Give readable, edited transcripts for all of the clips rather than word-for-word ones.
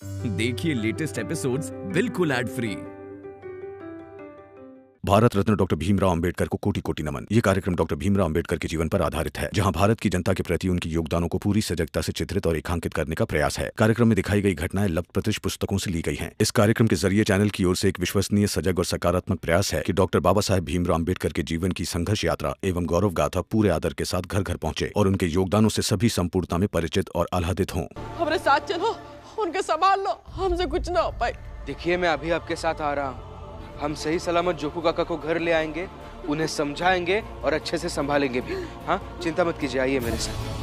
देखिए latest episodes बिल्कुल ad free. Bharat Ratna doctor Bhimrao Ambedkar को कोटि कोटि नमन। ये कार्यक्रम डॉक्टर भीमराव अंबेडकर के जीवन पर आधारित है, जहां भारत की जनता के प्रति उनके योगदानों को पूरी सजगता से चित्रित और रेखांकित करने का प्रयास है। कार्यक्रम में दिखाई गई घटनाएं लब्ध-प्रतिष्ठ पुस्तकों से ली गई हैं। इस कार्यक्रम के जरिए चैनल की ओर से एक विश्वसनीय, सजग और सकारात्मक प्रयास है कि डॉक्टर बाबा साहेब भीमराव अंबेडकर के जीवन की संघर्ष यात्रा एवं गौरव गाथा पूरे आदर के साथ घर घर पहुंचे और उनके योगदानों से सभी संपूर्णता में परिचित और आह्लादित हों। हमारे साथ चलो, उनके संभाल लो, हमसे कुछ ना हो पाए। देखिए, मैं अभी आपके साथ आ रहा हूँ। हम सही सलामत जोकू काका को घर ले आएंगे, उन्हें समझाएंगे और अच्छे से संभालेंगे भी। हाँ, चिंता मत कीजिए, आइए मेरे साथ।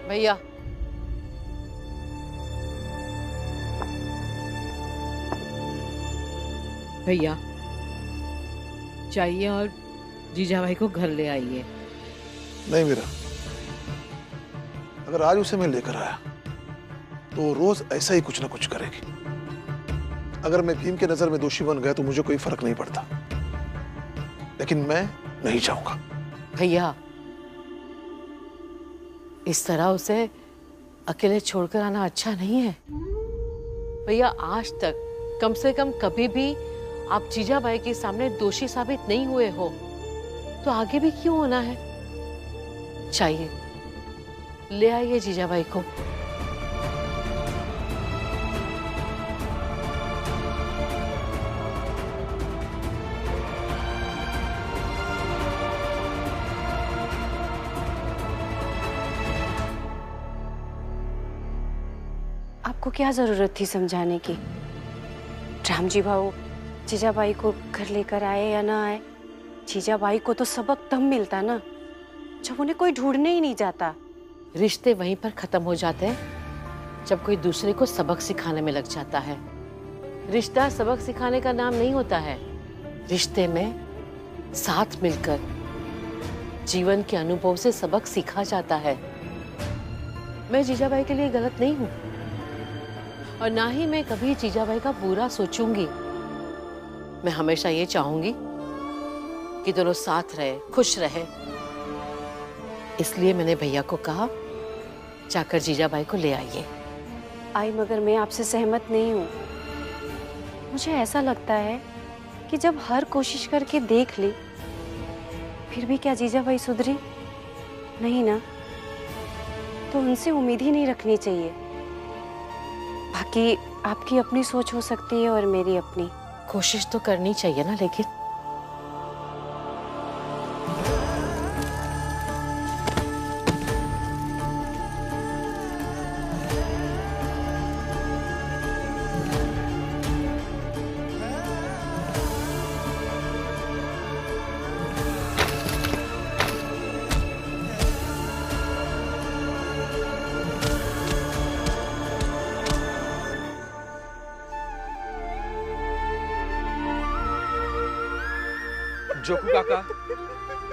भैया, भैया चाहिए और जीजा भाई को घर ले आइए। नहीं मीरा, अगर आज उसे मैं लेकर आया तो वो रोज ऐसा ही कुछ ना कुछ करेगी। अगर मैं भीम के नजर में दोषी बन गया तो मुझे कोई फर्क नहीं पड़ता, लेकिन मैं नहीं चाहूंगा। भैया, इस तरह उसे अकेले छोड़कर आना अच्छा नहीं है। भैया, आज तक कम से कम कभी भी आप जीजा भाई के सामने दोषी साबित नहीं हुए हो, तो आगे भी क्यों होना है? चाहिए, ले आइए जीजा भाई को। आपको क्या जरूरत थी समझाने की? राम जी भाऊ जीजा भाई को घर लेकर आए या ना आए, जीजा भाई को तो सबक तब मिलता ना जब उन्हें कोई ढूंढने ही नहीं जाता। रिश्ते वहीं पर खत्म हो जाते हैं जब कोई दूसरे को सबक सिखाने में लग जाता है। रिश्ता सबक सिखाने का नाम नहीं होता है। रिश्ते में साथ मिलकर जीवन के अनुभव से सबक सीखा जाता है। मैं जीजा भाई के लिए गलत नहीं हूँ और ना ही मैं कभी जीजा भाई का बुरा सोचूंगी। मैं हमेशा ये चाहूंगी कि दोनों साथ रहे, खुश रहे। इसलिए मैंने भैया को कहा, जाकर जीजा भाई को ले आइए। आई, मगर मैं आपसे सहमत नहीं हूँ। मुझे ऐसा लगता है कि जब हर कोशिश करके देख ली फिर भी क्या जीजा भाई सुधरी नहीं ना, तो उनसे उम्मीद ही नहीं रखनी चाहिए। बाकी आपकी अपनी सोच हो सकती है और मेरी अपनी। कोशिश तो करनी चाहिए ना, लेकिन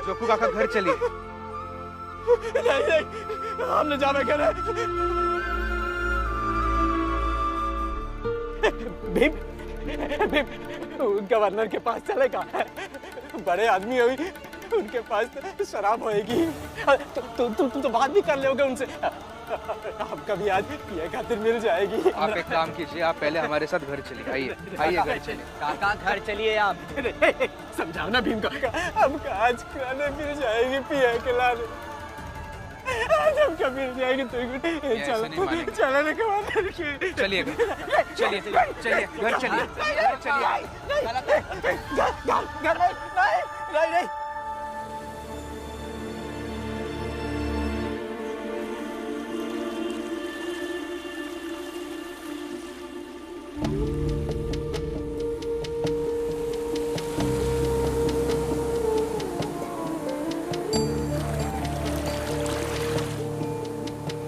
जोकू काका घर चलिए। नहीं, हमने जाना क्या है? भीम, गवर्नर के पास चलेगा। बड़े आदमी हुई, उनके पास शराब होएगी। तुम तो बात भी कर लोगे उनसे। आपका भी आज पिए खातिर मिल जाएगी। आप एक काम कीजिए, आप पहले हमारे साथ घर चलिए। आइए आइए, घर चलिए। काका घर चलिए आप। समझाओ ना भीम को, अब आज खाने मिल जाएगी पिए के लाने। जब कभी मिल जाएगी तो चलो ना कमाने। चलिए चलिए चलिए, घर चलिए, घर चलिए। नहीं।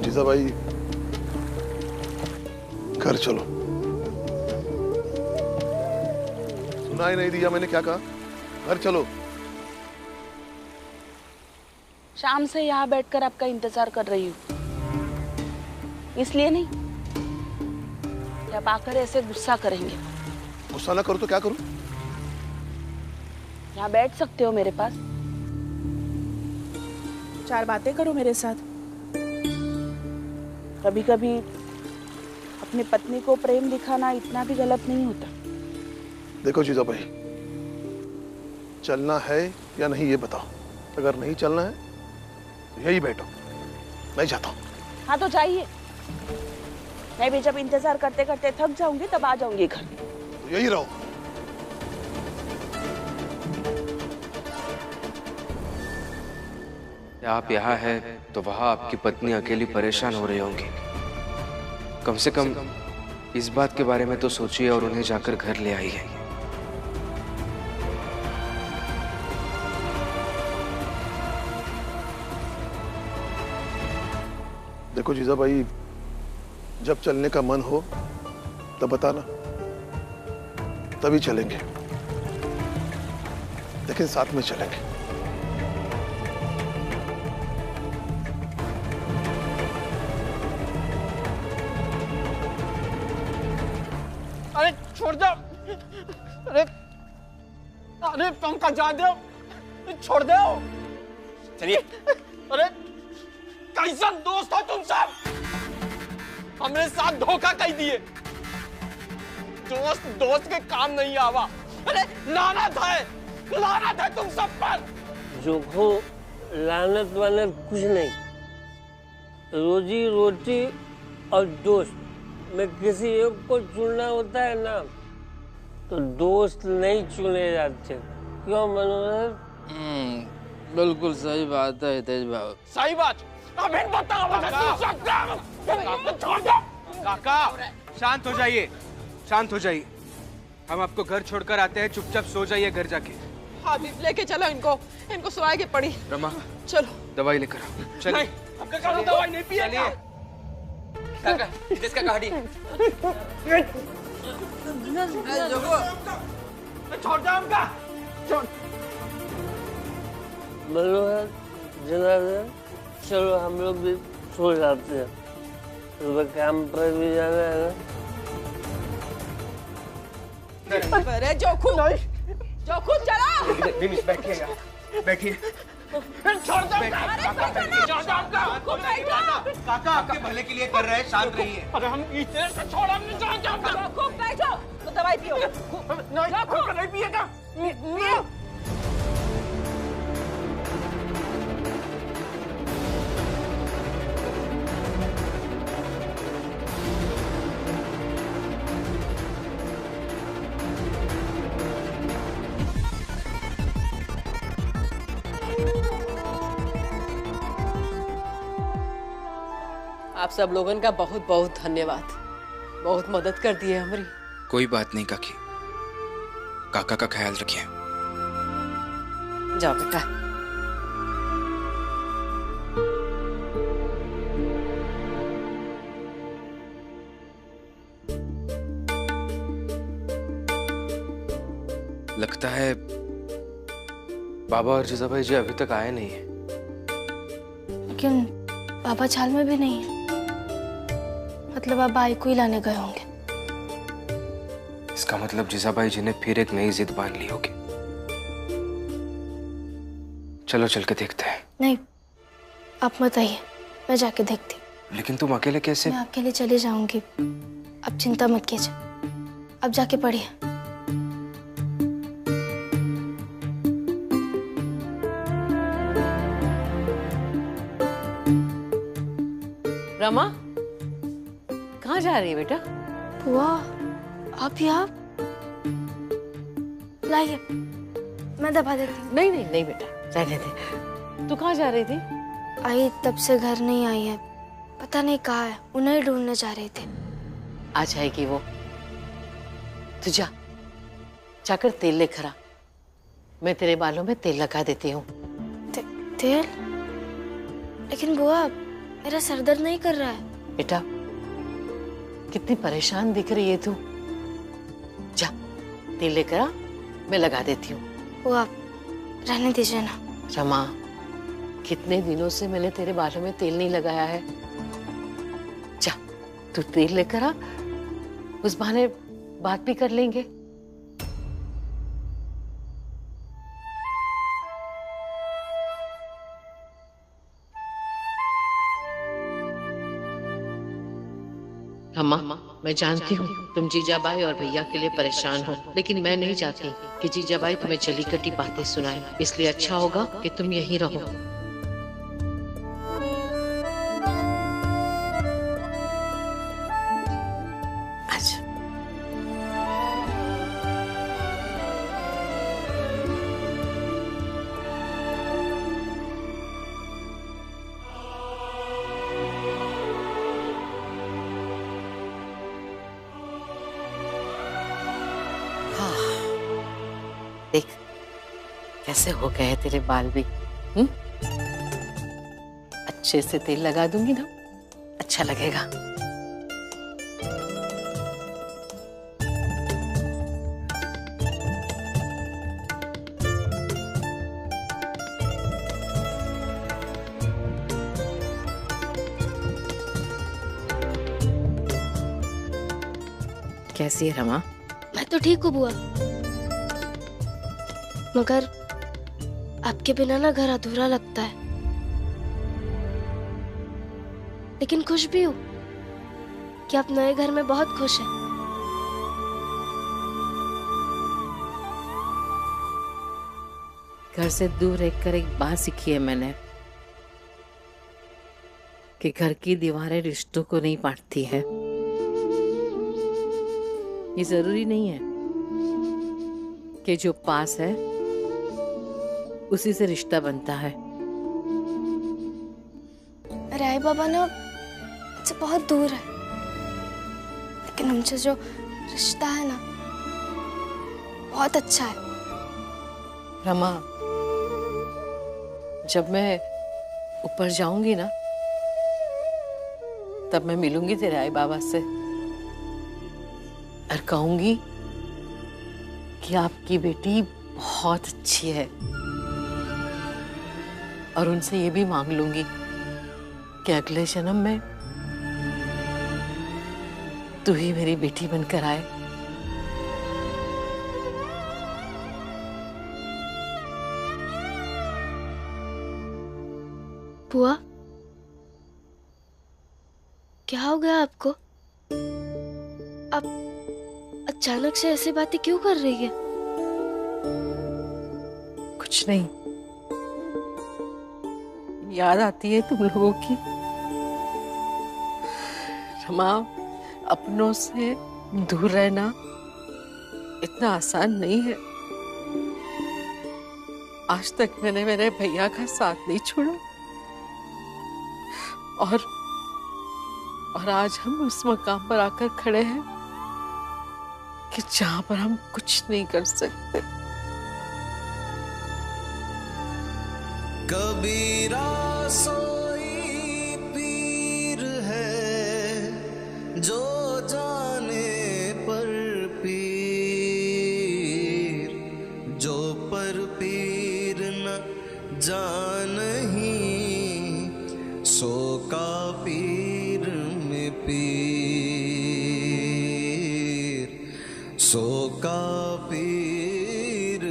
जीजा भाई, घर चलो। सुनाई नहीं दिया मैंने क्या कहा? घर चलो। शाम से यहाँ बैठकर आपका इंतजार कर रही हूँ, इसलिए नहीं आप आकर ऐसे गुस्सा करेंगे गुस्सा ना करो तो क्या करूं? यहाँ बैठ सकते हो मेरे पास, 4 बातें करो मेरे साथ। कभी कभी अपनी पत्नी को प्रेम दिखाना इतना भी गलत नहीं होता। देखो जीजा भाई, चलना है या नहीं ये बताओ। अगर नहीं चलना है तो यही बैठो, मैं जाता हूँ। हाँ तो जाइए, मैं भी जब इंतजार करते करते थक जाऊंगी तब आ जाऊंगी घर। तो यही रहो। आप यहाँ है तो वहाँ आपकी पत्नी अकेली परेशान हो रही होंगी। कम से कम इस बात के बारे में तो सोचिए और उन्हें जाकर घर ले आइए। देखो जीजा भाई, जब चलने का मन हो तब बताना, तभी चलेंगे, लेकिन साथ में चलेंगे। अरे छोड़ दो, अरे अरे तुम का जा दो, छोड़ दो। चलिए। अरे कैसा दोस्त हो तुम सब, हमने साथ धोखा कह दिए। दोस्त दोस्त के काम नहीं आवा। अरे लानत है तुम सब पर। जोखो लानत वानत कुछ नहीं, रोजी रोटी और दोस्त में किसी एक को चुनना होता है ना, तो दोस्त नहीं चुने जाते। क्यों मनोहर? बिल्कुल सही बात है हितेश बाबू। सही बात। अब इन बताओ छोड़ दो। काका शांत हो जाइए, शांत हो जाइए। हम आपको घर छोड़कर आते हैं, चुपचाप सो जाइए घर जाके। हाँ लेके चलो इनको सुलाए के पड़ी। रमा चलो दवाई लेकर आओ। चलिए। काका दवाई नहीं पिएगा। चलिए काका जिसका गाड़ी छोड़ दो हमका। मनोहर जनार्दन, चलो हम लोग भी सो जाते हैं, सुबह काम पर भी जाना है ना। अरे जोखू चला। दिनेश बैठिएगा, बैठिए। छोड़ दो। काका आपके भले के लिए कर रहे हैं, शांत रहिए। अरे हम इसे से छोड़, हम नहीं जाएंगे। खूब बैठो तो दवाई पियो। नहीं पिएगा। आप सब लोगों का बहुत बहुत धन्यवाद, बहुत मदद कर दी है हमारी। कोई बात नहीं काकी, काका का ख्याल रखिए। जाओ बेटा। लगता है बाबा और जीजा भाई जी अभी तक आए नहीं है। लेकिन बाबा चाल में भी नहीं है, मतलब अब आई को ही लाने गए होंगे। इसका मतलब जीजा भाई जी ने फिर एक नई जिद बांध ली होगी। चलो चल के देखते हैं। नहीं, आप मत आइए, मैं जाके देखती। लेकिन तुम अकेले कैसे? मैं अकेले चली जाऊंगी, अब चिंता मत कीजिए, अब जाके पढ़िए। रमा कहाँ जा रही है बेटा? बुआ आप यहाँ? लाइए मैं दबा देती हूँ। नहीं नहीं नहीं बेटा, रहने दे। तू कहाँ जा रही थी? आई तब से घर नहीं आई है, पता नहीं कहाँ है, उन्हें ढूंढने जा रहे थे। आ जाएगी वो। तू जा, जाकर तेल लेकर आ, मैं तेरे बालों में तेल लगा देती हूँ। तेल? लेकिन बुआ मेरा सर दर्द नहीं कर रहा है। बेटा कितनी परेशान दिख रही है तू, जा तेल लेकर आ, मैं लगा देती हूँ। बुआ रहने दीजिए ना। रमा कितने दिनों से मैंने तेरे बालों में तेल नहीं लगाया है, जा तू तेल लेकर आ, उस बहाने बात भी कर लेंगे। रमा, मैं जानती हूँ तुम जीजाबाई और भैया के लिए परेशान हो, लेकिन मैं नहीं चाहती कि जीजाबाई तुम्हें जली कटी बातें सुनाए। इसलिए अच्छा होगा कि तुम यहीं रहो। अच्छा। देख कैसे हो गए हैं तेरे बाल भी। अच्छे से तेल लगा दूंगी ना, अच्छा लगेगा। कैसी है रमा? मैं तो ठीक हूँ बुआ, मगर आपके बिना ना घर अधूरा लगता है। लेकिन खुश भी हूँ कि आप नए घर में बहुत खुश हैं। घर से दूर रहकर एक बात सीखी है मैंने कि घर की दीवारें रिश्तों को नहीं बांटती है। ये जरूरी नहीं है कि जो पास है उसी से रिश्ता बनता है। राय बाबा ना मुझसे बहुत दूर है, लेकिन हमसे जो रिश्ता है ना बहुत अच्छा है। रमा, जब मैं ऊपर जाऊंगी ना तब मैं मिलूंगी तेरे आई बाबा से और कहूंगी कि आपकी बेटी बहुत अच्छी है, और उनसे ये भी मांग लूंगी कि अगले जन्म में तू ही मेरी बेटी बनकर आए। बुआ, क्या हो गया आपको? आप अचानक से ऐसी बातें क्यों कर रही है? कुछ नहीं, याद आती है तुम लोगों की। रमा, अपनों से दूर रहना इतना आसान नहीं है। आज तक मैंने मेरे भैया का साथ नहीं छोड़ा, और आज हम उस मकाम पर आकर खड़े हैं कि जहां पर हम कुछ नहीं कर सकते। कबीरा सोई पीर है जो जाने पर पीर, जो पर पीर न जानही सो का पीर में पीर, सो का पीर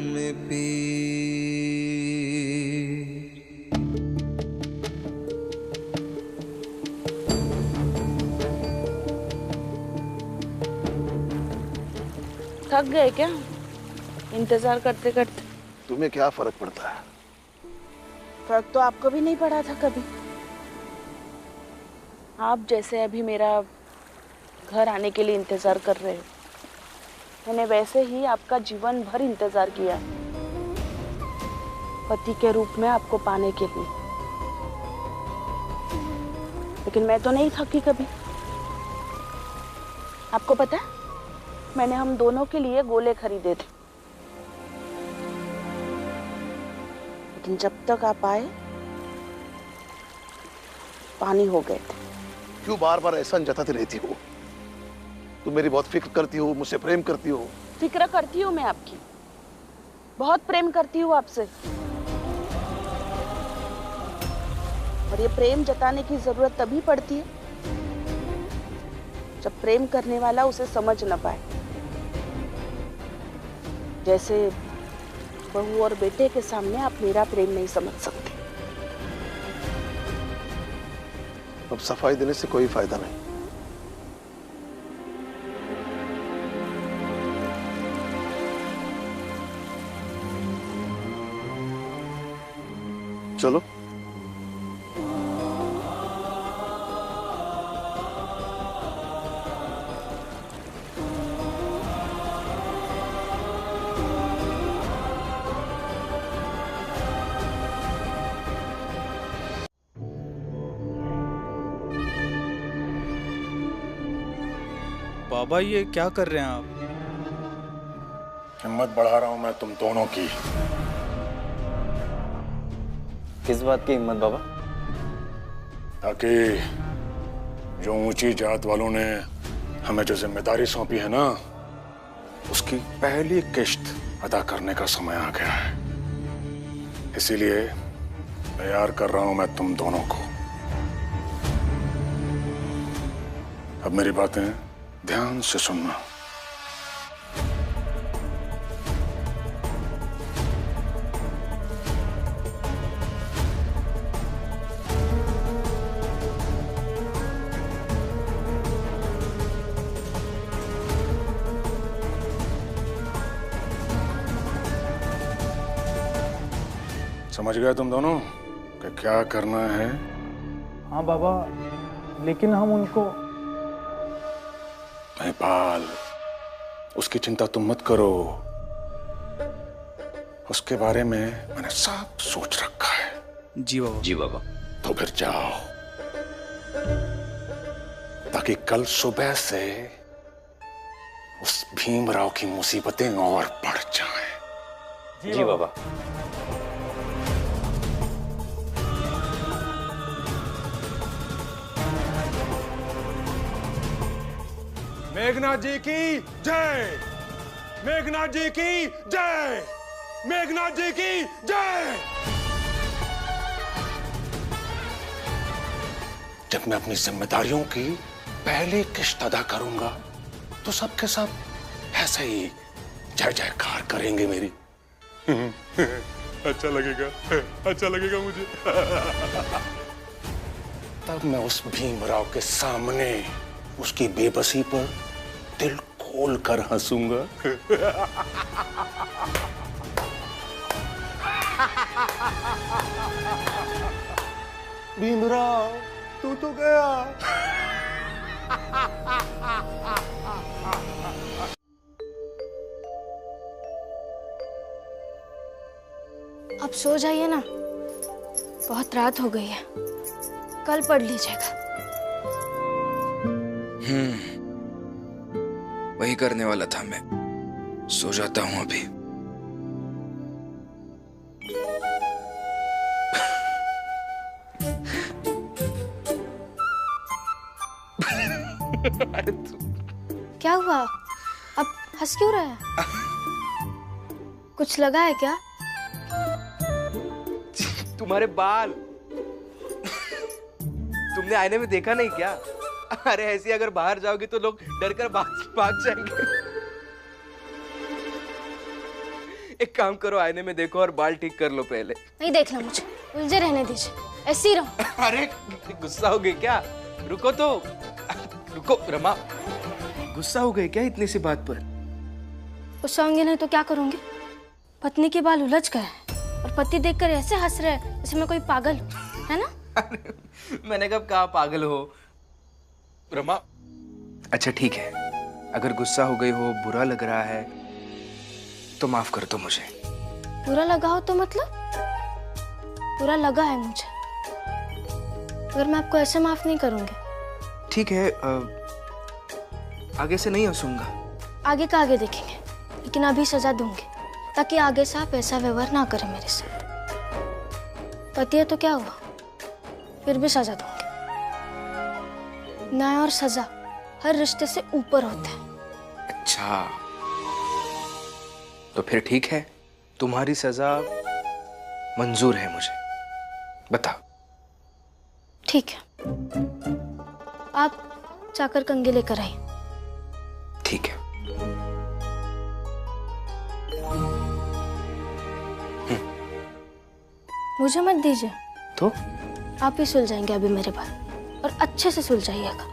में पीर। थक गए क्या इंतजार करते करते? तुम्हें क्या फर्क पड़ता है? फर्क तो आपको भी नहीं पड़ा था कभी। आप जैसे अभी मेरा घर आने के लिए इंतजार कर रहे हो, मैंने वैसे ही आपका जीवन भर इंतजार किया पति के रूप में आपको पाने के लिए। लेकिन मैं तो नहीं थकी कभी। आपको पता है, मैंने हम दोनों के लिए गोले खरीदे थे, लेकिन जब तक आप आए पानी हो गए थे। क्यों बार बार ऐसा जताती रहती हो? तुम मेरी बहुत फिक्र करती हो, मुझसे प्रेम करती हो। फिक्र करती हूँ मैं आपकी, बहुत प्रेम करती हूँ आपसे, और ये प्रेम जताने की जरूरत तभी पड़ती है जब प्रेम करने वाला उसे समझ न पाए। जैसे बहू और बेटे के सामने आप मेरा प्रेम नहीं समझ सकते। अब सफाई देने से कोई फायदा नहीं। चलो। बाबा ये क्या कर रहे हैं आप? हिम्मत बढ़ा रहा हूं मैं तुम दोनों की। किस बात की हिम्मत बाबा? ताकि जो ऊंची जात वालों ने हमें जो जिम्मेदारी सौंपी है ना, उसकी पहली किश्त अदा करने का समय आ गया है। इसीलिए तैयार कर रहा हूं मैं तुम दोनों को। अब मेरी बातें ध्यान से सुनना। समझ गए तुम दोनों कि क्या करना है? हाँ बाबा, लेकिन हम उनको महिपाल, उसकी चिंता तुम मत करो। उसके बारे में मैंने सब सोच रखा है। जी बाबा। जी बाबा। तो फिर जाओ, ताकि कल सुबह से उस भीमराव की मुसीबतें और बढ़ जाएं। जी बाबा। मेघनाथ जी की जय, मेघनाथ जी की जय, मेघनाथ जी की जय। जब मैं अपनी जिम्मेदारियों की पहली किश्त अदा करूंगा तो सबके सब ऐसे ही जय जयकार करेंगे मेरी। अच्छा लगेगा, अच्छा लगेगा मुझे। तब मैं उस भीमराव के सामने उसकी बेबसी पर दिल खोल कर हंसूंगा। भीमराव तू तो गया। अब सो जाइए ना, बहुत रात हो गई है, कल पढ़ लीजिएगा। वही करने वाला था मैं। सो जाता हूं अभी। क्या हुआ? अब हंस क्यों रहा है? कुछ लगा है क्या? तुम्हारे बाल। तुमने आईने में देखा नहीं क्या? अरे ऐसी अगर बाहर जाओगी तो लोग डर कर भाग जाएंगे। एक काम करो, आईने में देखो और बाल ठीक कर लो पहले। नहीं देखना मुझे, उलझे रहने दीजिए, ऐसे ही रहो। अरे गुस्सा हो गई क्या? रुको तो, रुको रमा। गुस्सा हो गए क्या इतनी सी बात पर? गुस्सा होंगे नहीं तो क्या करूंगी? पत्नी के बाल उलझ गए और पति देखकर ऐसे हंस रहे हैं जैसे मैं कोई पागल हूं, है ना? मैंने कब कहा पागल हो रमा। अच्छा ठीक है, अगर गुस्सा हो गई हो, बुरा लग रहा है तो माफ कर दो मुझे। बुरा लगा हो तो मतलब? बुरा लगा है मुझे, अगर मैं आपको ऐसे माफ नहीं करूंगी। ठीक है, आगे से नहीं हंसूंगा। आगे का आगे देखेंगे, लेकिन अभी सजा दूंगी ताकि आगे से आप ऐसा व्यवहार ना करें मेरे से। पति है तो क्या हुआ, फिर भी सजा दूंगी। न्याय और सजा हर रिश्ते से ऊपर होते हैं। अच्छा तो फिर ठीक है, तुम्हारी सजा मंजूर है मुझे। बताओ। ठीक है, आप जाकर कंघी लेकर आइए। ठीक है। मुझे मत दीजिए तो आप ही सुलझाएंगे अभी मेरे बाल, और अच्छे से सुलझाइएगा।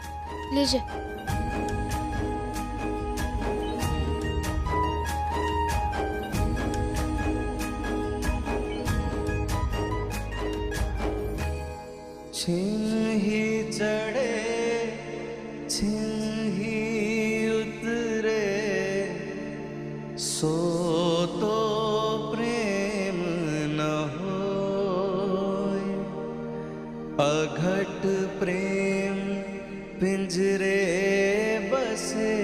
लीजिए। छिन ही चढ़े छिन ही उतरे, सो तो प्रेम न होए। अघट प्रेम पिंजरे बसे,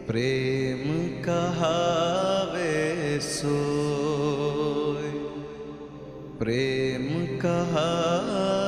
प्रेम कहावे सोए, प्रेम कहावे